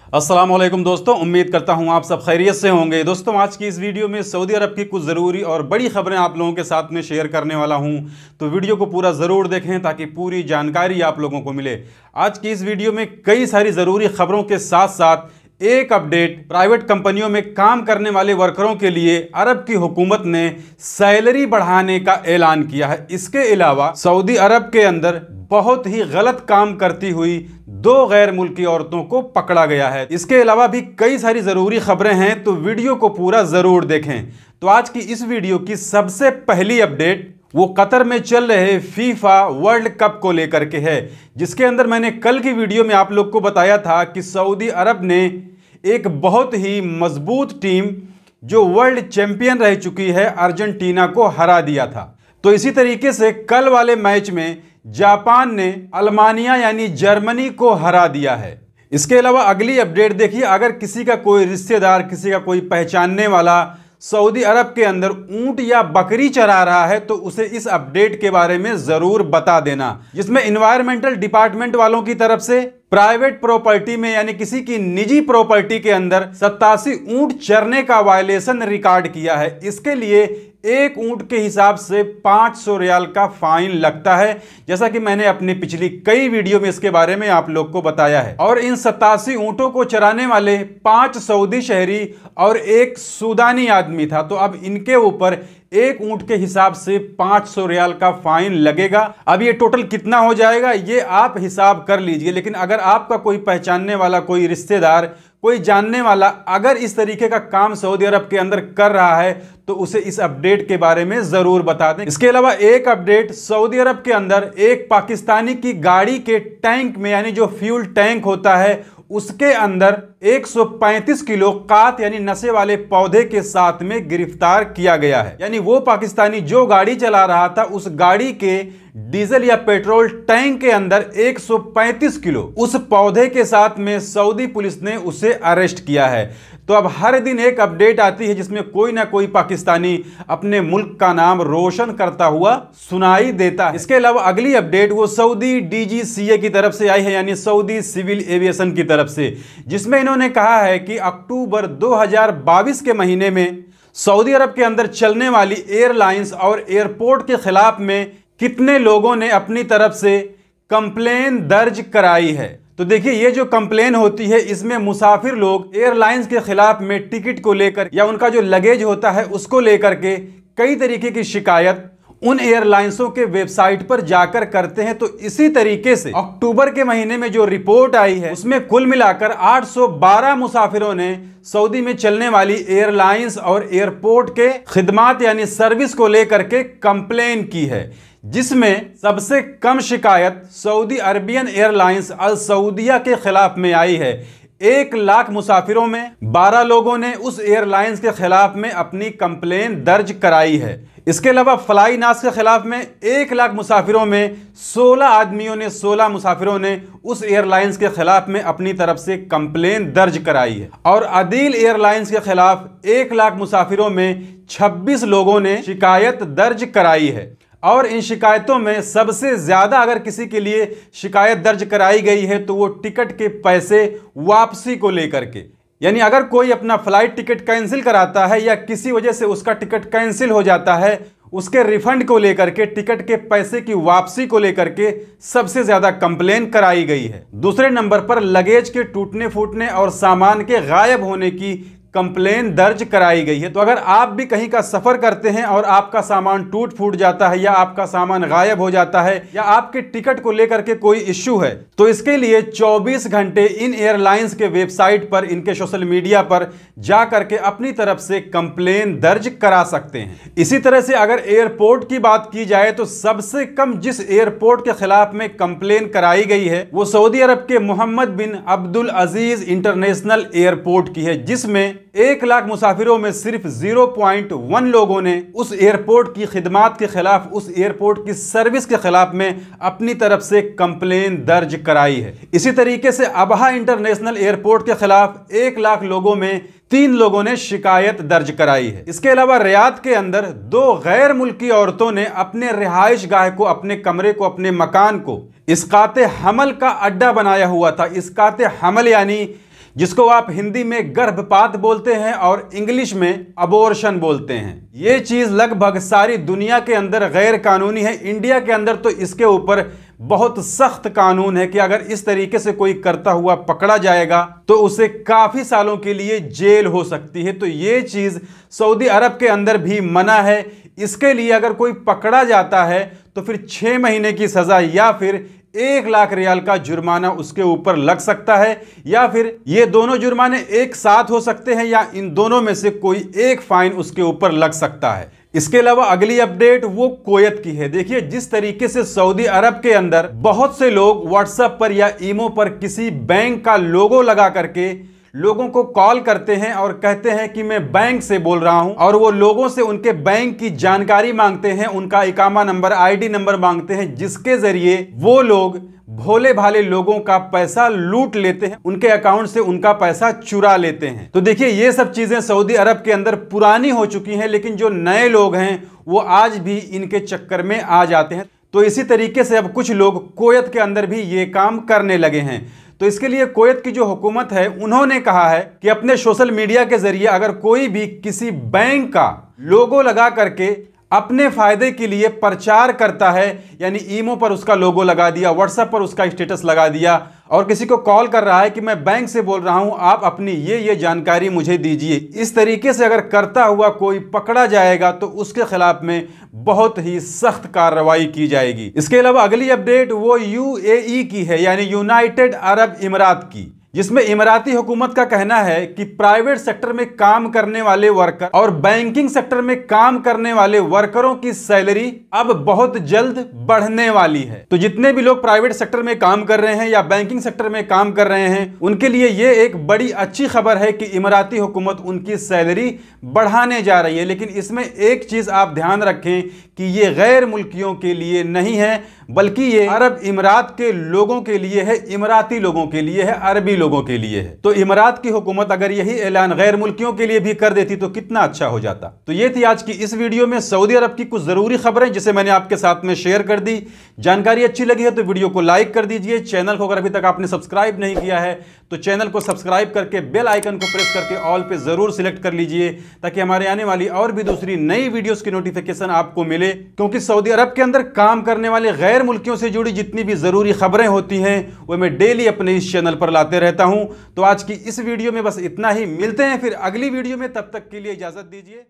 अस्सलाम वालेकुम दोस्तों, उम्मीद करता हूं आप सब खैरियत से होंगे। दोस्तों, आज की इस वीडियो में सऊदी अरब की कुछ ज़रूरी और बड़ी खबरें आप लोगों के साथ में शेयर करने वाला हूं, तो वीडियो को पूरा ज़रूर देखें ताकि पूरी जानकारी आप लोगों को मिले। आज की इस वीडियो में कई सारी ज़रूरी खबरों के साथ साथ एक अपडेट, प्राइवेट कंपनियों में काम करने वाले वर्करों के लिए अरब की हुकूमत ने सैलरी बढ़ाने का ऐलान किया है। इसके अलावा सऊदी अरब के अंदर बहुत ही गलत काम करती हुई 2 गैर मुल्की औरतों को पकड़ा गया है। इसके अलावा भी कई सारी ज़रूरी खबरें हैं, तो वीडियो को पूरा ज़रूर देखें। तो आज की इस वीडियो की सबसे पहली अपडेट वो कतर में चल रहे फीफा वर्ल्ड कप को लेकर के है, जिसके अंदर मैंने कल की वीडियो में आप लोग को बताया था कि सऊदी अरब ने एक बहुत ही मजबूत टीम जो वर्ल्ड चैंपियन रह चुकी है अर्जेंटीना को हरा दिया था। तो इसी तरीके से कल वाले मैच में जापान ने अल्मानिया यानी जर्मनी को हरा दिया है। इसके अलावा अगली अपडेट देखिए, अगर किसी का कोई रिश्तेदार, किसी का कोई पहचानने वाला सऊदी अरब के अंदर ऊंट या बकरी चरा रहा है तो उसे इस अपडेट के बारे में जरूर बता देना, जिसमें एनवायरमेंटल डिपार्टमेंट वालों की तरफ से प्राइवेट प्रॉपर्टी में यानी किसी की निजी प्रॉपर्टी के अंदर 87 ऊंट चरने का वायलेशन रिकॉर्ड किया है। इसके लिए एक ऊंट के हिसाब से 500 रियाल का फाइन लगता है, जैसा कि मैंने अपनी पिछली कई वीडियो में इसके बारे में आप लोग को बताया है। और इन 87 ऊंटों को चराने वाले 5 सऊदी शहरी और एक सूडानी आदमी था। तो अब इनके ऊपर एक ऊंट के हिसाब से 500 रियाल का फाइन लगेगा। अब ये टोटल कितना हो जाएगा ये आप हिसाब कर लीजिए। लेकिन अगर आपका कोई पहचानने वाला, कोई रिश्तेदार, कोई जानने वाला अगर इस तरीके का काम सऊदी अरब के अंदर कर रहा है तो उसे इस अपडेट के बारे में जरूर बता दें। इसके अलावा एक अपडेट, सऊदी अरब के अंदर एक पाकिस्तानी की गाड़ी के टैंक में यानी जो फ्यूल टैंक होता है उसके अंदर 135 किलो कात यानी नशे वाले पौधे के साथ में गिरफ्तार किया गया है। यानी वो पाकिस्तानी जो गाड़ी चला रहा था उस गाड़ी के डीजल या पेट्रोल टैंक के अंदर 135 किलो उस पौधे के साथ में सऊदी पुलिस ने उसे अरेस्ट किया है। तो अब हर दिन एक अपडेट आती है जिसमें कोई ना कोई पाकिस्तानी अपने मुल्क का नाम रोशन करता हुआ सुनाई देता है। इसके अलावा अगली अपडेट वो सऊदी डीजीसीए की तरफ से आई है, यानी सऊदी सिविल एविएशन की तरफ से, जिसमें इन्होंने कहा है कि अक्टूबर 2022 के महीने में सऊदी अरब के अंदर चलने वाली एयरलाइंस और एयरपोर्ट के खिलाफ में कितने लोगों ने अपनी तरफ से कंप्लेन दर्ज कराई है। तो देखिए, ये जो कंप्लेन होती है इसमें मुसाफिर लोग एयरलाइंस के खिलाफ में टिकट को लेकर या उनका जो लगेज होता है उसको लेकर के कई तरीके की शिकायत उन एयरलाइंसों के वेबसाइट पर जाकर करते हैं। तो इसी तरीके से अक्टूबर के महीने में जो रिपोर्ट आई है उसमें कुल मिलाकर 812 मुसाफिरों ने सऊदी में चलने वाली एयरलाइंस और एयरपोर्ट के खिदमात यानी सर्विस को लेकर के कंप्लेन की है, जिसमें सबसे कम शिकायत सऊदी अरबियन एयरलाइंस अल सऊदिया के खिलाफ में आई है। 1 लाख मुसाफिरों में 12 लोगों ने उस एयरलाइंस के खिलाफ में अपनी कंप्लेन दर्ज कराई है। इसके अलावा फ्लाई नास के खिलाफ में 1 लाख मुसाफिरों में 16 मुसाफिरों ने उस एयरलाइंस के खिलाफ में अपनी तरफ से कंप्लेन दर्ज कराई है। और अदील एयरलाइंस के खिलाफ 1 लाख मुसाफिरों में 26 लोगों ने शिकायत दर्ज कराई है। और इन शिकायतों में सबसे ज्यादा अगर किसी के लिए शिकायत दर्ज कराई गई है तो वो टिकट के पैसे वापसी को लेकर के, यानी अगर कोई अपना फ्लाइट टिकट कैंसिल कराता है या किसी वजह से उसका टिकट कैंसिल हो जाता है, उसके रिफंड को लेकर के, टिकट के पैसे की वापसी को लेकर के सबसे ज्यादा कंप्लेन कराई गई है। दूसरे नंबर पर लगेज के टूटने फूटने और सामान के गायब होने की कंप्लेन दर्ज कराई गई है। तो अगर आप भी कहीं का सफर करते हैं और आपका सामान टूट फूट जाता है या आपका सामान गायब हो जाता है या आपके टिकट को लेकर के कोई इश्यू है, तो इसके लिए 24 घंटे इन एयरलाइंस के वेबसाइट पर, इनके सोशल मीडिया पर जा करके अपनी तरफ से कंप्लेन दर्ज करा सकते हैं। इसी तरह से अगर एयरपोर्ट की बात की जाए तो सबसे कम जिस एयरपोर्ट के खिलाफ में कंप्लेन कराई गई है वो सऊदी अरब के मोहम्मद बिन अब्दुल अजीज इंटरनेशनल एयरपोर्ट की है, जिसमें 1 लाख मुसाफिरों में सिर्फ 0.1 लोगों ने उस एयरपोर्ट की खिदमात के खिलाफ, उस एयरपोर्ट की सर्विस के खिलाफ में अपनी तरफ से कंप्लेन दर्ज कराई है। इसी तरीके से अबहा इंटरनेशनल एयरपोर्ट के खिलाफ 1 लाख लोगों में 3 लोगों ने शिकायत दर्ज कराई है। इसके अलावा रियाद के अंदर 2 गैर मुल्की औरतों ने अपने रिहाइश गाह को, अपने कमरे को, अपने मकान को इस्काते हमल का अड्डा बनाया हुआ था। इस्काते हमल यानी जिसको आप हिंदी में गर्भपात बोलते हैं और इंग्लिश में अबॉर्शन बोलते हैं। ये चीज लगभग सारी दुनिया के अंदर गैर कानूनी है। इंडिया के अंदर तो इसके ऊपर बहुत सख्त कानून है कि अगर इस तरीके से कोई करता हुआ पकड़ा जाएगा तो उसे काफी सालों के लिए जेल हो सकती है। तो ये चीज सऊदी अरब के अंदर भी मना है। इसके लिए अगर कोई पकड़ा जाता है तो फिर 6 महीने की सजा या फिर 1 लाख रियाल का जुर्माना उसके ऊपर लग सकता है, या फिर ये दोनों जुर्माने एक साथ हो सकते हैं, या इन दोनों में से कोई एक फाइन उसके ऊपर लग सकता है। इसके अलावा अगली अपडेट वो कुवैत की है। देखिए, जिस तरीके से सऊदी अरब के अंदर बहुत से लोग व्हाट्सएप पर या ईमो पर किसी बैंक का लोगो लगा करके लोगों को कॉल करते हैं और कहते हैं कि मैं बैंक से बोल रहा हूं, और वो लोगों से उनके बैंक की जानकारी मांगते हैं, उनका इकामा नंबर, आईडी नंबर मांगते हैं, जिसके जरिए वो लोग भोले भाले लोगों का पैसा लूट लेते हैं, उनके अकाउंट से उनका पैसा चुरा लेते हैं। तो देखिए, ये सब चीजें सऊदी अरब के अंदर पुरानी हो चुकी हैं, लेकिन जो नए लोग हैं वो आज भी इनके चक्कर में आ जाते हैं। तो इसी तरीके से अब कुछ लोग कुवैत के अंदर भी ये काम करने लगे हैं। तो इसके लिए कुवैत की जो हुकूमत है उन्होंने कहा है कि अपने सोशल मीडिया के जरिए अगर कोई भी किसी बैंक का लोगो लगा करके अपने फायदे के लिए प्रचार करता है, यानी ईमो पर उसका लोगो लगा दिया, व्हाट्सएप पर उसका स्टेटस लगा दिया और किसी को कॉल कर रहा है कि मैं बैंक से बोल रहा हूं, आप अपनी ये जानकारी मुझे दीजिए, इस तरीके से अगर करता हुआ कोई पकड़ा जाएगा तो उसके खिलाफ में बहुत ही सख्त कार्रवाई की जाएगी। इसके अलावा अगली अपडेट वो यूएई की है, यानी यूनाइटेड अरब इमारात की, जिसमें इमराती हुकूमत का कहना है कि प्राइवेट सेक्टर में काम करने वाले वर्कर और बैंकिंग सेक्टर में काम करने वाले वर्करों की सैलरी अब बहुत जल्द बढ़ने वाली है। तो जितने भी लोग प्राइवेट सेक्टर में काम कर रहे हैं या बैंकिंग सेक्टर में काम कर रहे हैं, उनके लिए ये एक बड़ी अच्छी खबर है कि इमराती हुकूमत उनकी सैलरी बढ़ाने जा रही है। लेकिन इसमें एक चीज आप ध्यान रखें कि ये गैर मुल्कियों के लिए नहीं है, बल्कि ये अरब इमरात के लोगों के लिए है, इमराती लोगों के लिए है, अरबी लोगों के लिए है। तो इमरात की हुकूमत अगर यही ऐलान गैर मुल्कियों के लिए भी कर देती तो कितना अच्छा हो जाता। तो ये थी आज की इस वीडियो में सऊदी अरब की कुछ जरूरी खबरें जिसे मैंने आपके साथ में शेयर कर दी। जानकारी अच्छी लगी है तो वीडियो को लाइक कर दीजिए। चैनल को अगर अभी तक आपने सब्सक्राइब नहीं किया है तो चैनल को सब्सक्राइब करके बेल आइकन को प्रेस करके ऑल पे जरूर सिलेक्ट कर लीजिए, ताकि हमारे आने वाली और भी दूसरी नई वीडियोस की नोटिफिकेशन आपको मिले। क्योंकि सऊदी अरब के अंदर काम करने वाले गैर मुल्कियों से जुड़ी जितनी भी जरूरी खबरें होती हैं वो मैं डेली अपने इस चैनल पर लाते रहता हूं। तो आज की इस वीडियो में बस इतना ही। मिलते हैं फिर अगली वीडियो में, तब तक के लिए इजाजत दीजिए।